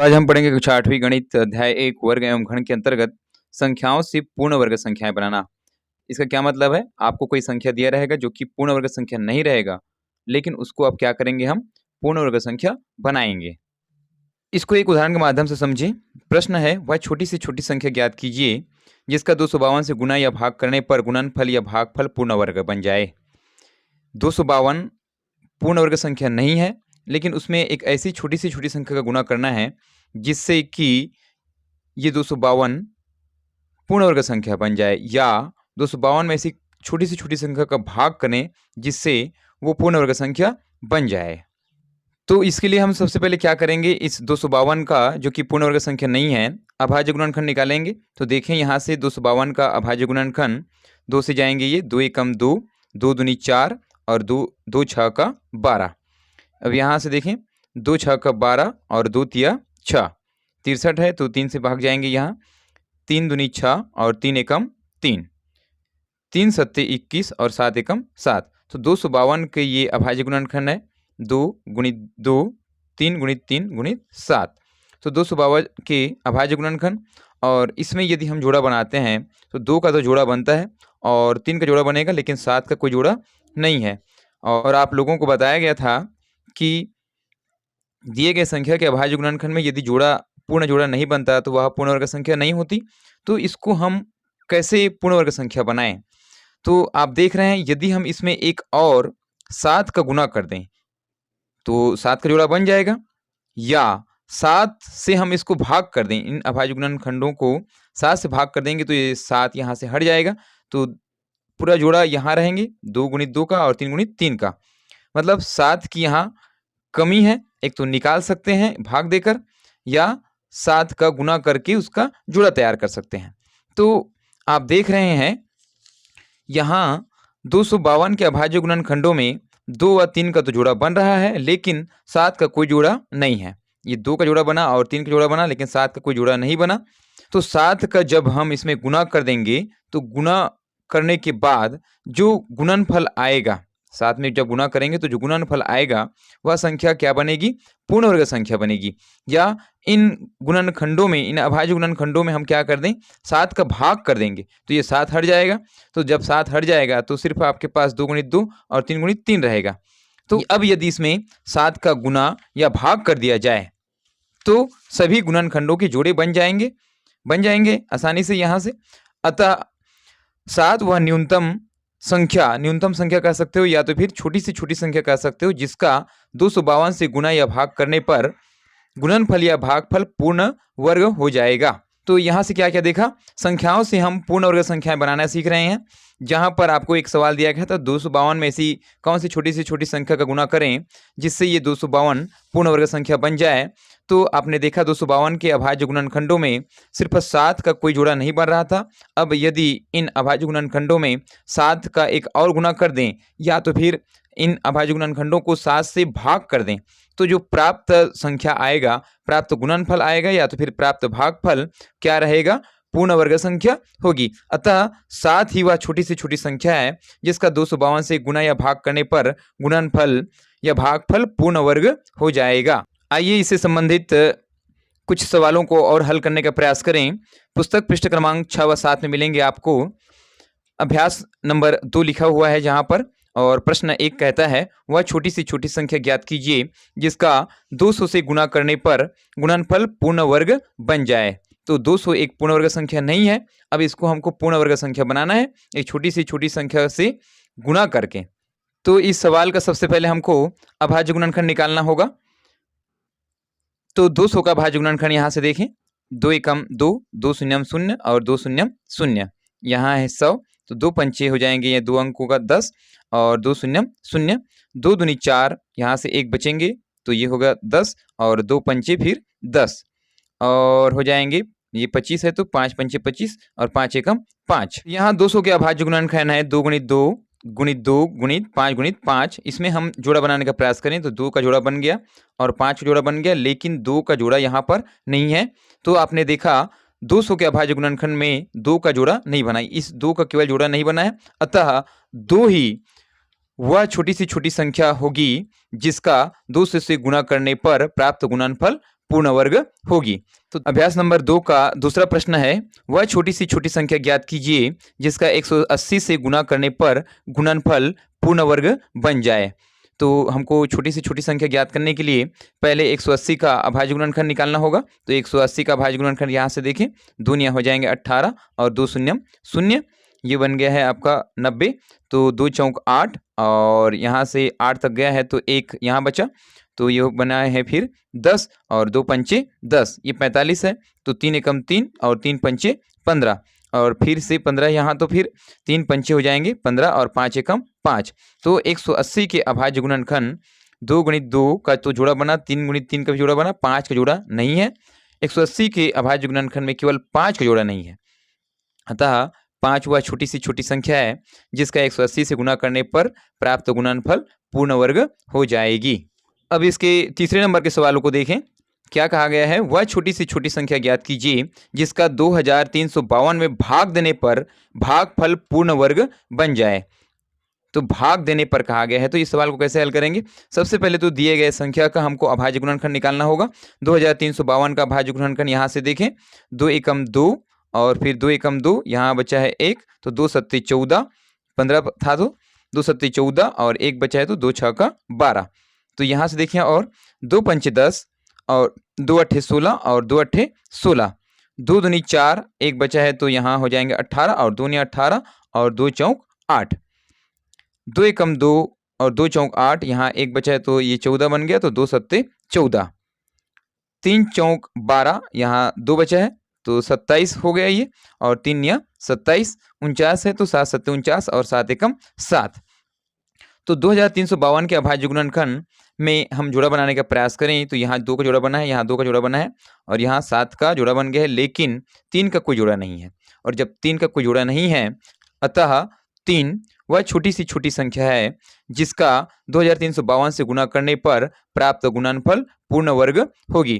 आज हम पढ़ेंगे कक्षा 8वीं गणित अध्याय 1 वर्ग एवं घन के अंतर्गत संख्याओं से पूर्ण वर्ग संख्याएं बनाना। इसका क्या मतलब है? आपको कोई संख्या दिया रहेगा जो कि पूर्ण वर्ग संख्या नहीं रहेगा, लेकिन उसको आप क्या करेंगे, हम पूर्ण वर्ग संख्या बनाएंगे। इसको एक उदाहरण के माध्यम से समझिए। प्रश्न है, वह छोटी से छोटी संख्या ज्ञात कीजिए जिसका 252 से गुना या भाग करने पर गुणनफल या भागफल पूर्ण वर्ग बन जाए। 252 पूर्ण वर्ग संख्या नहीं है, लेकिन उसमें एक ऐसी छोटी से छोटी संख्या का गुणा करना है जिससे कि ये 252 पूर्ण वर्ग संख्या बन जाए, या 252 में ऐसी छोटी से छोटी संख्या का भाग करें जिससे वो पूर्ण वर्ग संख्या बन जाए। तो इसके लिए हम सबसे पहले क्या करेंगे, इस 252 का जो कि पूर्ण वर्ग संख्या नहीं है, अभाज्य गुणनखंड निकालेंगे। तो देखें यहाँ से 252 का अभाज्य गुणनखंड 2 से जाएंगे, ये 2 एकम 2, 2 दूनी 4 और 2 छः का 12। अब यहाँ से देखें 2 छः का 12 और 2 तिया 6, 63 है, तो 3 से भाग जाएंगे यहाँ, 3 दूनी 6 और 3 एकम 3, 3 सत्ते 21 और 7 एकम 7। तो 252 के ये अभाज्य गुणनखंड है 2 गुणित 2, 3 गुणित 3 गुणित 7। तो 252 के अभाज्य गुणनखंड, और इसमें यदि हम जोड़ा बनाते हैं तो 2 का तो जोड़ा बनता है और 3 का जोड़ा बनेगा, लेकिन 7 का कोई जोड़ा नहीं है। और आप लोगों को बताया गया था कि दिए गए संख्या के अभाज्य गुणनखंड में यदि जोड़ा पूर्ण जोड़ा नहीं बनता तो वह पूर्ण वर्ग संख्या नहीं होती। तो इसको हम कैसे पूर्ण वर्ग संख्या बनाएं? तो आप देख रहे हैं, यदि हम इसमें एक और 7 का गुना कर दें तो 7 का जोड़ा बन जाएगा, या 7 से हम इसको भाग कर दें, इन अभाज्य गुणनखंडों को 7 से भाग कर देंगे तो ये 7 यहाँ से हट जाएगा, तो पूरा जोड़ा यहाँ रहेंगे, 2 गुणित 2 का और 3 गुणित 3 का। मतलब 7 की यहाँ कमी है, एक तो निकाल सकते हैं भाग देकर, या 7 का गुना करके उसका जोड़ा तैयार कर सकते हैं। तो आप देख रहे हैं यहाँ 252 के अभाज्य गुणनखंडों में 2 व 3 का तो जोड़ा बन रहा है, लेकिन 7 का कोई जोड़ा नहीं है। ये 2 का जोड़ा बना और 3 का जोड़ा बना, लेकिन 7 का कोई जोड़ा नहीं बना। तो 7 का जब हम इसमें गुना कर देंगे तो गुना करने के बाद जो गुणनफल आएगा, 7 में जब गुना करेंगे तो जो गुणनफल आएगा वह संख्या क्या बनेगी, पूर्ण वर्ग संख्या बनेगी। या इन गुणनखंडों में, इन अभाज्य गुणनखंडों में हम क्या कर दें, 7 का भाग कर देंगे तो ये 7 हट जाएगा। तो जब 7 हट जाएगा तो सिर्फ आपके पास 2 गुणित 2 और 3 गुणित 3 रहेगा। तो अब यदि इसमें 7 का गुना या भाग कर दिया जाए तो सभी गुणनखंडों के जोड़े बन जाएंगे आसानी से यहाँ से। अतः 7 वह न्यूनतम संख्या कह सकते हो, या तो फिर छोटी से छोटी संख्या कह सकते हो, जिसका 252 से गुना या भाग करने पर गुणनफल या भागफल पूर्ण वर्ग हो जाएगा। तो यहाँ से क्या क्या देखा, संख्याओं से हम पूर्ण वर्ग संख्याएं बनाना सीख रहे हैं। जहाँ पर आपको एक सवाल दिया गया था 252 में ऐसी कौन सी छोटी से छोटी संख्या का गुना करें जिससे ये 252 पूर्ण वर्ग संख्या बन जाए। तो आपने देखा 252 के अभाज्य गुणनखंडों में सिर्फ 7 का कोई जोड़ा नहीं बन रहा था। अब यदि इन अभाज्य गुणनखंडों में 7 का एक और गुना कर दें, या तो फिर इन अभाज्य गुणनखंडों को 7 से भाग कर दें, तो जो प्राप्त संख्या आएगा, प्राप्त गुणनफल आएगा या तो फिर प्राप्त भागफल क्या रहेगा, पूर्ण वर्ग संख्या होगी। अतः 7 ही वह छोटी से छोटी संख्या है जिसका 252 से गुना या भाग करने पर गुणनफल या भागफल पूर्ण वर्ग हो जाएगा। आइए इससे संबंधित कुछ सवालों को और हल करने का प्रयास करें। पुस्तक पृष्ठ क्रमांक 6 व 7 में मिलेंगे आपको। अभ्यास नंबर 2 लिखा हुआ है जहां पर, और प्रश्न 1 कहता है, वह छोटी से छोटी संख्या ज्ञात कीजिए जिसका 200 से गुना करने पर गुणनफल पूर्ण वर्ग बन जाए। तो 200 एक पूर्ण वर्ग संख्या नहीं है। अब इसको हमको पूर्ण वर्ग संख्या बनाना है एक छोटी से छोटी संख्या से गुना करके। तो इस सवाल का सबसे पहले हमको अभाज्य गुणनखंड निकालना होगा। तो 200 का अभाज्य गुणनखंड यहाँ से देखें, 2 एकम 2, 2 शून्यम 0 और 2 शून्यम 0। यहाँ है 100, तो 2 पंचे हो जाएंगे, ये 2 अंकों का 10 और 2 शून्यम 0, 2 दूनी 4, यहाँ से 1 बचेंगे तो ये होगा 10 और 2 पंचे फिर 10 और हो जाएंगे, ये 25 है तो 5 पंचे 25 और 5 एकम 5। यहाँ 200 के अभाज्य गुणनखंड है 2 गुणित 2 गुणित 2 गुणित 5 गुणित 5। इसमें हम जोड़ा बनाने का प्रयास करें तो 2 का जोड़ा बन गया और 5 का जोड़ा बन गया, लेकिन 2 का जोड़ा यहाँ पर नहीं है। तो आपने देखा 200 के अभाज्य गुणनखंड में 2 का जोड़ा नहीं बना, इस 2 का केवल जोड़ा नहीं बना है। अतः 2 ही वह छोटी सी छोटी संख्या होगी जिसका 200 से गुणा करने पर प्राप्त गुणनफल पूर्ण वर्ग होगी। तो अभ्यास नंबर 2 का दूसरा प्रश्न है, वह छोटी सी छोटी संख्या ज्ञात कीजिए जिसका 180 से गुणा करने पर गुणनफल पूर्ण वर्ग बन जाए। तो हमको छोटी से छोटी संख्या ज्ञात करने के लिए पहले 180 का अभाज्य गुणनखंड निकालना होगा। तो 180 का अभाज्य गुणनखंड यहाँ से देखें, 2 निया हो जाएंगे 18 और 2 शून्यम शून्य, ये बन गया है आपका 90। तो 2 चौक 8 और यहाँ से 8 तक गया है तो 1 यहाँ बचा, तो ये बना है फिर 10 और 2 पंचे 10, ये 45 है। तो 3 एकम 3 और 3 पंचे 15 और फिर से 15 यहाँ, तो फिर 3 पंचे हो जाएंगे 15 और 5 एकम 5। तो 180 के अभाज्य गुणनखंड 2 गुणित 2 का तो जोड़ा बना, 3 गुणित 3 का भी जोड़ा बना, 5 का जोड़ा नहीं है। 180 के अभाज्य गुणनखंड में केवल 5 का जोड़ा नहीं है, अतः 5 वह छोटी सी छोटी संख्या है जिसका 180 से गुणा करने पर प्राप्त गुणनफल पूर्ण वर्ग हो जाएगी। अब इसके तीसरे नंबर के सवालों को देखें। क्या कहा गया है, वह छोटी सी छोटी संख्या ज्ञात कीजिए जिसका 2352 में भाग देने पर भागफल पूर्ण वर्ग बन जाए। तो भाग देने पर कहा गया है, तो इस सवाल को कैसे हल करेंगे। सबसे पहले तो दिए गए संख्या का हमको अभाज्य गुणनखंड निकालना होगा। 2352 का अभाज्य गुणनखंड यहाँ से देखें, 2 एकम 2 और फिर 2 एकम 2, यहाँ बचा है 1, तो 2 सत्ते 14, 15 था तो 2 सत्ते 14 और 1 बचा है तो 2 छः का 12। तो यहाँ से देखिए, और 2 पंचे 10 और 2 अट्ठे 16 और 2 अट्ठे 16, 2 दूनी 4, 1 बचा है तो यहाँ हो जाएंगे 18 और 2 निया 18 और 2 चौक 8, 2 एकम 2 और 2 चौक 8, यहाँ 1 बचा है तो ये 14 बन गया, तो 2 सत्ते 14, 3 चौक 12, यहाँ 2 बचा है तो 27 हो गया ये, और 3 निया 27, 49 है तो 7 सत्ते 49 और 7 एकम 7। तो 2352 के अभाज्य गुणनखंड में हम जोड़ा बनाने का प्रयास करें तो यहाँ 2 का जोड़ा बना है, यहाँ 2 का जोड़ा बना है और यहाँ 7 का जोड़ा बन गया है, लेकिन 3 का कोई जोड़ा नहीं है। और जब 3 का कोई जोड़ा नहीं है, अतः 3 वह छोटी सी छोटी संख्या है जिसका 2352 से गुणा करने पर प्राप्त गुणनफल पूर्ण वर्ग होगी।